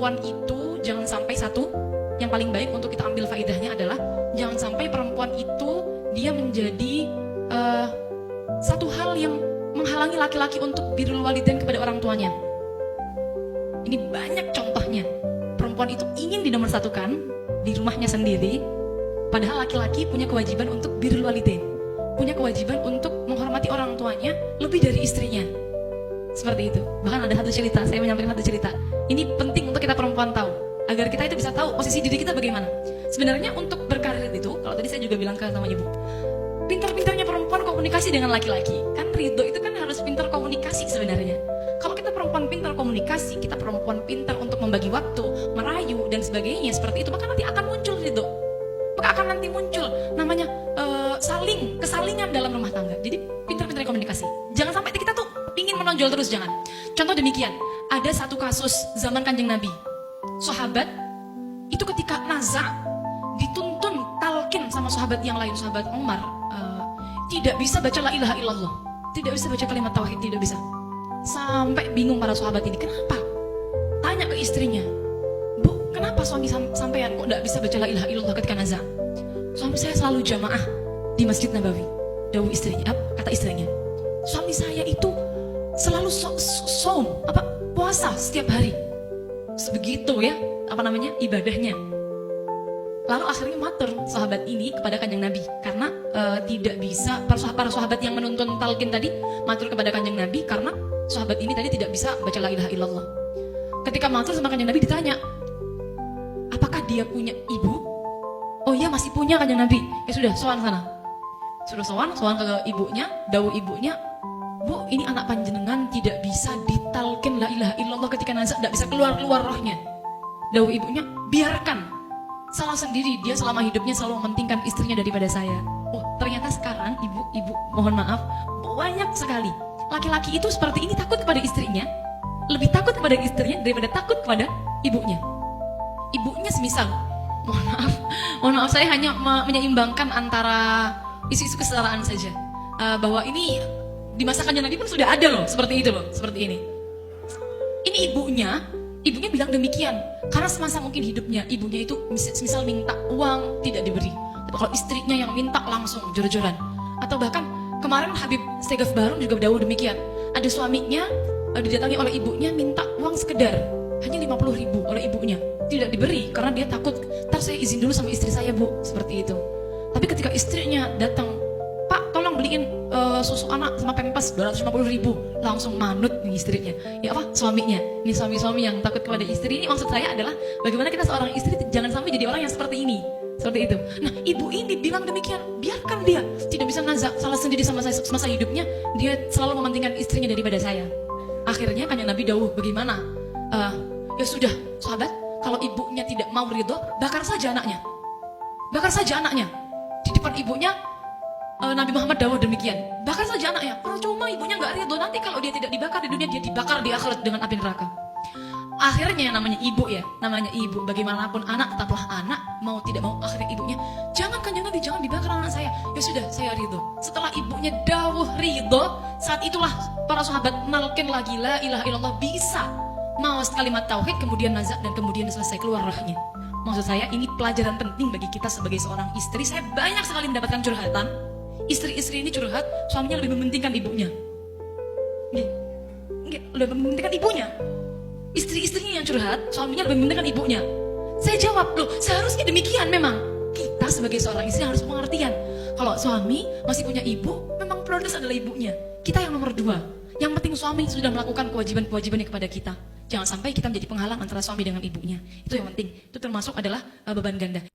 perempuan itu jangan sampai yang paling baik untuk kita ambil faedahnya adalah jangan sampai perempuan itu dia menjadi satu hal yang menghalangi laki-laki untuk birrul walidain kepada orang tuanya. Ini banyak contohnya. Perempuan itu ingin dinomorsatukan di rumahnya sendiri, padahal laki-laki punya kewajiban untuk birrul walidain, punya kewajiban untuk menghormati orang tuanya lebih dari istrinya. Seperti itu. Bahkan ada satu cerita, saya menyampaikan satu cerita. Ini penting untuk kita perempuan tahu, agar kita itu bisa tahu posisi diri kita bagaimana. Sebenarnya untuk berkarir itu, kalau tadi saya juga bilang ke sama ibu, pintar-pintarnya perempuan komunikasi dengan laki-laki. Kan Ridho itu kan harus pintar komunikasi sebenarnya. Kalau kita perempuan pintar komunikasi, kita perempuan pintar untuk membagi waktu, merayu dan sebagainya seperti itu, maka nanti akan muncul Ridho. Maka akan nanti muncul namanya kesalingan dalam rumah tangga. Jadi pintar-pintar komunikasi. Jangan sampai kita tuh ingin menonjol terus, jangan. Contoh demikian, ada satu kasus zaman Kanjeng Nabi. Sahabat itu ketika naza dituntun talqin sama sahabat yang lain, sahabat Umar, tidak bisa baca la ilaha illallah, tidak bisa baca kalimat tauhid, tidak bisa. Sampai bingung para sahabat ini, kenapa? Tanya ke istrinya, Bu, kenapa suami sampean kok tidak bisa baca la ilaha illallah ketika naza? Suami saya selalu jamaah di Masjid Nabawi. Dawuh istrinya, kata istrinya, suami saya itu selalu puasa setiap hari. Sebegitu ya, ibadahnya. Lalu akhirnya matur sahabat ini kepada Kanjeng Nabi, karena tidak bisa para sahabat yang menuntun talqin tadi matur kepada Kanjeng Nabi karena sahabat ini tadi tidak bisa baca la ilaha illallah. Ketika matur sama Kanjeng Nabi ditanya, apakah dia punya ibu? Oh iya, masih punya Kanjeng Nabi. Ya sudah, sowan sana. Suruh sowan ke ibunya, dawuh ibunya, Bu, ini anak panjenengan tidak bisa ditalqin la ilaha illallah ketika nazak, tidak bisa keluar rohnya. Dawuh ibunya, biarkan. Salah sendiri, dia selama hidupnya selalu mementingkan istrinya daripada saya. Oh, ternyata sekarang ibu mohon maaf, banyak sekali laki-laki itu seperti ini, takut kepada istrinya, lebih takut kepada istrinya daripada takut kepada ibunya. Ibunya semisal, mohon maaf saya hanya menyeimbangkan antara isu-isu kesetaraan saja, bahwa ini di masa Kanjeng Nabi pun sudah ada loh, seperti itu loh, seperti ini. Ini ibunya bilang demikian karena semasa mungkin hidupnya ibunya itu misal minta uang tidak diberi. Tapi kalau istrinya yang minta langsung jor-joran. Atau bahkan kemarin Habib Stegaf Barum juga dawuh demikian. Ada suaminya didatangi oleh ibunya minta uang sekedar hanya 50.000 oleh ibunya, tidak diberi karena dia takut, ntar saya izin dulu sama istri saya, Bu, seperti itu. Tapi ketika istrinya datang, Pak, tolong beliin susu anak sama pempes 250.000, langsung manut nih istrinya. Ya apa? Suaminya. Ini suami-suami yang takut kepada istri. Ini maksud saya adalah bagaimana kita seorang istri jangan sampai jadi orang yang seperti ini. Seperti itu. Nah, ibu ini bilang demikian, biarkan dia tidak bisa nazak, salah sendiri sama saya semasa hidupnya, dia selalu mementingkan istrinya daripada saya. Akhirnya Kanjeng Nabi dawuh, bagaimana? Ya sudah, sahabat, kalau ibunya tidak mau ridho, bakar saja anaknya. Bakar saja anaknya. Di depan ibunya Nabi Muhammad dawuh demikian, bakar saja anaknya. Percuma ibunya nggak ridho, nanti kalau dia tidak dibakar di dunia, dia dibakar di akhirat dengan api neraka. Akhirnya namanya ibu, bagaimanapun anak tetaplah anak, mau tidak mau akhirnya ibunya, jangan Kanjeng Nabi, jangan dibakar anak saya. Ya sudah, saya ridho. Setelah ibunya dawuh ridho, saat itulah para sahabat nalkin lagi la ilaha illallah, bisa mau kalimat tauhid, kemudian nazak, dan kemudian selesai keluar rohnya. Maksud saya ini pelajaran penting bagi kita sebagai seorang istri. Saya banyak sekali mendapatkan curhatan. Istri-istri ini curhat, suaminya lebih mementingkan ibunya. Lebih mementingkan ibunya. Istri-istrinya yang curhat, suaminya lebih mementingkan ibunya. Saya jawab, loh, seharusnya demikian memang. Kita sebagai seorang istri harus pengertian. Kalau suami masih punya ibu, memang prioritas adalah ibunya. Kita yang nomor 2. Yang penting suami sudah melakukan kewajiban-kewajibannya kepada kita. Jangan sampai kita menjadi penghalang antara suami dengan ibunya. Itu yang penting. Itu termasuk adalah beban ganda.